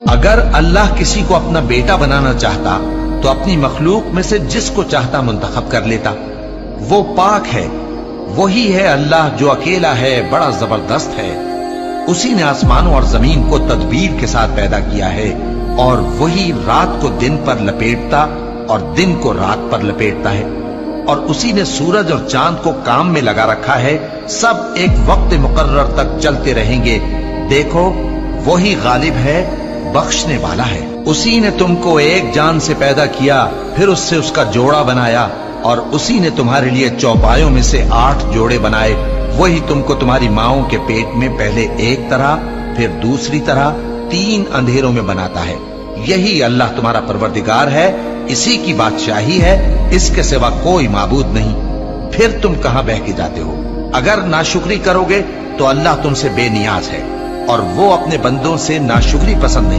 اگر اللہ کسی کو اپنا بیٹا بنانا چاہتا تو اپنی مخلوق میں سے جس کو چاہتا منتخب کر لیتا. وہ پاک ہے، وہی ہے اللہ جو اکیلا ہے، بڑا زبردست ہے. اسی نے آسمانوں اور زمین کو تدبیر کے ساتھ پیدا کیا ہے، اور وہی رات کو دن پر لپیٹتا اور دن کو رات پر لپیٹتا ہے. اور اسی نے سورج اور چاند کو کام میں لگا رکھا ہے، سب ایک وقت مقرر تک چلتے رہیں گے. دیکھو وہی غالب ہے، بخشنے والا ہے. اسی نے تم کو ایک جان سے پیدا کیا، پھر اس سے اس کا جوڑا بنایا، اور اسی نے تمہارے لیے چوپایوں میں سے 8 جوڑے بنائے. وہی تم کو تمہاری ماؤں کے پیٹ میں پہلے ایک طرح پھر دوسری طرح 3 اندھیروں میں بناتا ہے. یہی اللہ تمہارا پروردگار ہے، اسی کی بادشاہی ہے، اس کے سوا کوئی معبود نہیں. پھر تم کہاں بہہ کے جاتے ہو؟ اگر ناشکری کرو گے تو اللہ تم سے بے نیاز ہے، اور وہ اپنے بندوں سے ناشکری پسند نہیں